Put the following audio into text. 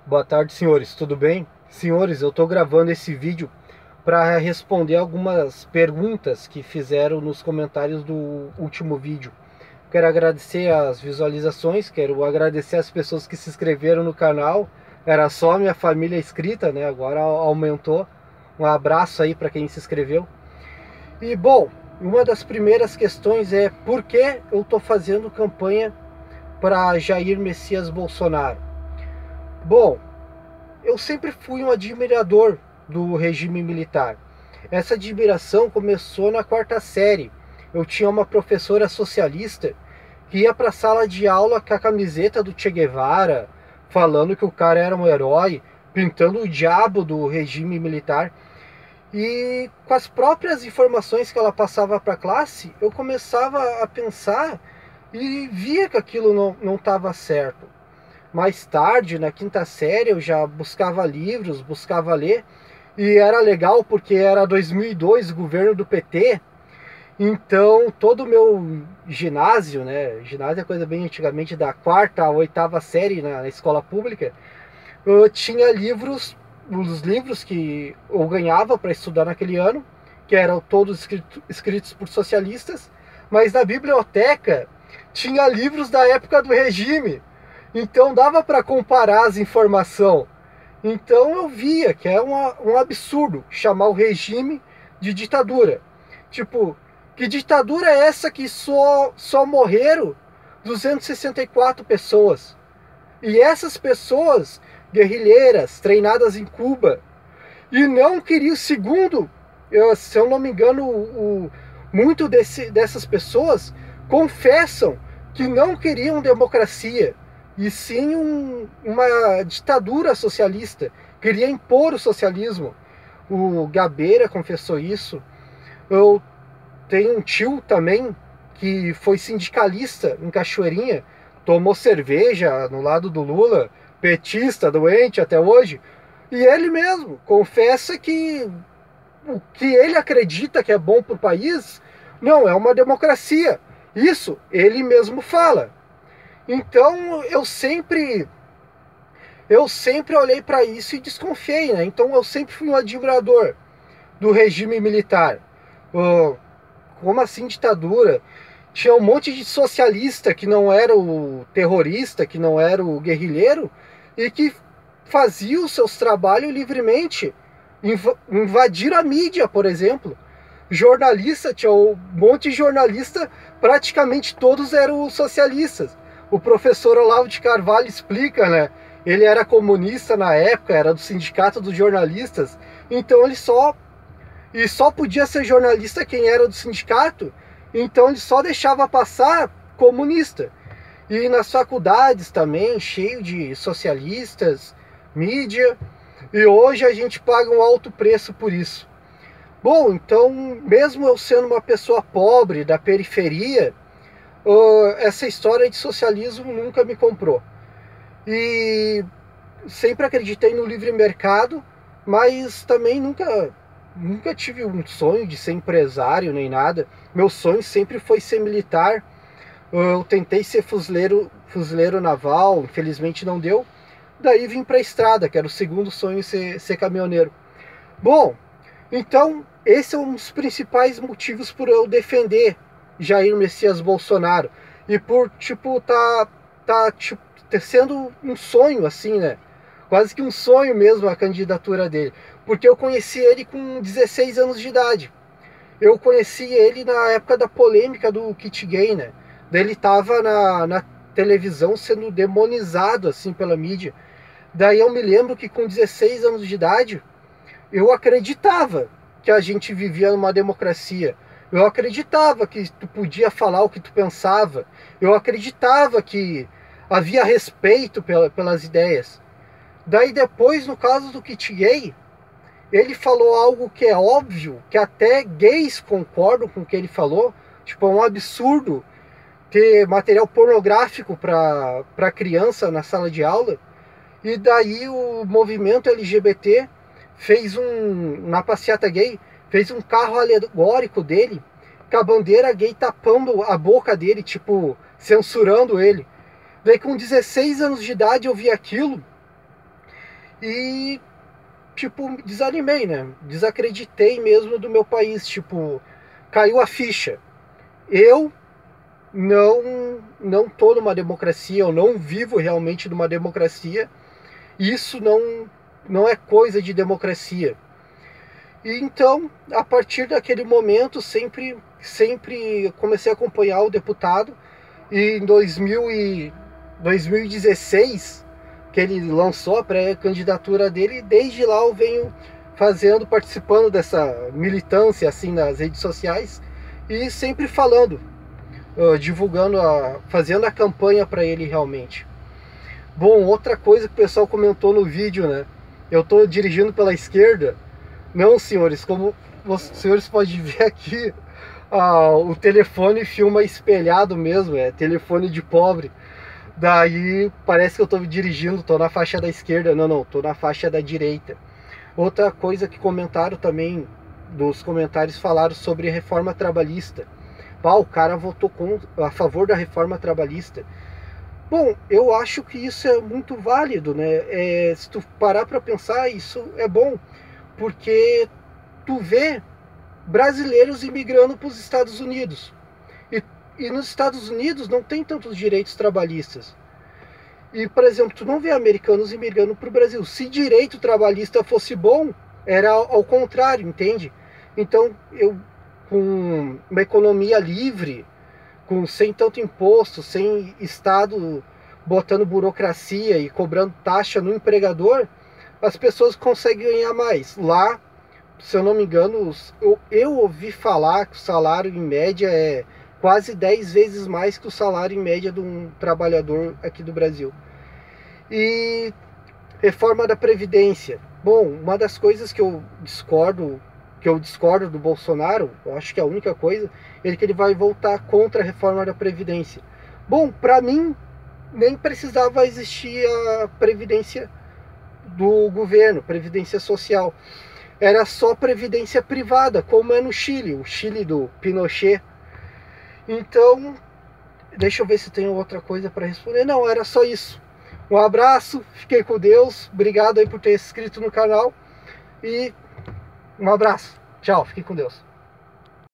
Boa tarde, senhores. Tudo bem? Senhores, eu estou gravando esse vídeo para responder algumas perguntas que fizeram nos comentários do último vídeo. Quero agradecer as visualizações, quero agradecer as pessoas que se inscreveram no canal. Era só a minha família inscrita, né? Agora aumentou. Um abraço aí para quem se inscreveu. E bom, uma das primeiras questões é por que eu estou fazendo campanha para Jair Messias Bolsonaro? Bom, eu sempre fui um admirador do regime militar. Essa admiração começou na quarta série. Eu tinha uma professora socialista que ia para a sala de aula com a camiseta do Che Guevara, falando que o cara era um herói, pintando o diabo do regime militar. E com as próprias informações que ela passava para a classe, eu começava a pensar e via que aquilo não estava certo. Mais tarde, na quinta série, eu já buscava livros, buscava ler, e era legal porque era 2002, governo do PT, então todo o meu ginásio, né, ginásio é coisa bem antigamente, da quarta à oitava série na escola pública, eu tinha livros, os livros que eu ganhava para estudar naquele ano, que eram todos escritos por socialistas, mas na biblioteca tinha livros da época do regime. Então dava para comparar as informações. Então eu via que é um absurdo chamar o regime de ditadura. Tipo, que ditadura é essa que só morreram 264 pessoas? E essas pessoas, guerrilheiras, treinadas em Cuba, e não queriam, segundo, se eu não me engano, muito dessas pessoas confessam que não queriam democracia, e sim uma ditadura socialista, queria impor o socialismo. O Gabeira confessou isso. Eu tenho um tio também que foi sindicalista em Cachoeirinha, tomou cerveja no lado do Lula, petista, doente até hoje, e ele mesmo confessa que o que ele acredita que é bom para o país não é uma democracia. Isso ele mesmo fala. Então eu sempre olhei para isso e desconfiei, né? Então eu sempre fui um admirador do regime militar. Como assim ditadura? Tinha um monte de socialista que não era o terrorista, que não era o guerrilheiro, e que fazia os seus trabalhos livremente. Invadiram a mídia, por exemplo. Jornalista, tinha um monte de jornalista, praticamente todos eram socialistas. O professor Olavo de Carvalho explica, né? Ele era comunista na época, era do sindicato dos jornalistas, então ele só podia ser jornalista quem era do sindicato, então ele só deixava passar comunista. E nas faculdades também, cheio de socialistas, mídia, e hoje a gente paga um alto preço por isso. Bom, então, mesmo eu sendo uma pessoa pobre, da periferia, essa história de socialismo nunca me comprou. E sempre acreditei no livre mercado, mas também nunca tive um sonho de ser empresário nem nada. Meu sonho sempre foi ser militar. Eu tentei ser fuzileiro naval, infelizmente não deu. Daí vim para a estrada, que era o segundo sonho, ser caminhoneiro. Bom, então esse é um dos principais motivos por eu defender Jair Messias Bolsonaro. E por, tipo, tipo, sendo um sonho, assim, né? Quase que um sonho mesmo a candidatura dele. Porque eu conheci ele com 16 anos de idade. Eu conheci ele na época da polêmica do kit gay, né? Daí ele tava na televisão sendo demonizado, assim, pela mídia. Daí eu me lembro que com 16 anos de idade, eu acreditava que a gente vivia numa democracia. Eu acreditava que tu podia falar o que tu pensava. Eu acreditava que havia respeito pelas ideias. Daí depois, no caso do kit gay, ele falou algo que é óbvio, que até gays concordam com o que ele falou. Tipo, é um absurdo ter material pornográfico para criança na sala de aula. E daí o movimento LGBT fez na passeata gay, fez um carro alegórico dele, com a bandeira gay tapando a boca dele, tipo, censurando ele. Daí com 16 anos de idade eu vi aquilo, E, tipo, desanimei, né? Desacreditei mesmo do meu país, tipo, caiu a ficha. Eu não tô numa democracia, eu não vivo realmente numa democracia. Isso não é coisa de democracia. E então, a partir daquele momento, sempre comecei a acompanhar o deputado. E em 2016, que ele lançou a pré-candidatura dele, desde lá eu venho participando dessa militância assim nas redes sociais e sempre falando, divulgando, fazendo a campanha para ele realmente. Bom, outra coisa que o pessoal comentou no vídeo, né? Eu estou dirigindo pela esquerda. Não, senhores, como os senhores podem ver aqui, o telefone filma espelhado mesmo, é telefone de pobre. Daí parece que eu estou dirigindo, estou na faixa da esquerda. Não, estou na faixa da direita. Outra coisa que comentaram também, dos comentários falaram sobre reforma trabalhista. O cara votou a favor da reforma trabalhista. Bom, eu acho que isso é muito válido, né? Se tu parar para pensar, isso é bom, porque tu vê brasileiros imigrando para os Estados Unidos. E nos Estados Unidos não tem tantos direitos trabalhistas. E, por exemplo, tu não vê americanos imigrando para o Brasil. Se direito trabalhista fosse bom, era ao contrário, entende? Então, com uma economia livre, sem tanto imposto, sem Estado botando burocracia e cobrando taxa no empregador, as pessoas conseguem ganhar mais. Lá, se eu não me engano, eu ouvi falar que o salário em média é quase 10 vezes mais que o salário em média de um trabalhador aqui do Brasil. E reforma da Previdência. Bom, uma das coisas que eu discordo do Bolsonaro, eu acho que é a única coisa, é que ele vai voltar contra a reforma da Previdência. Bom, para mim, nem precisava existir a Previdência do governo, Previdência Social. Era só Previdência privada, como é no Chile, o Chile do Pinochet. Então, deixa eu ver se tem outra coisa para responder. Não, era só isso. Um abraço, fiquei com Deus, obrigado aí por ter se inscrito no canal e um abraço. Tchau, fiquem com Deus.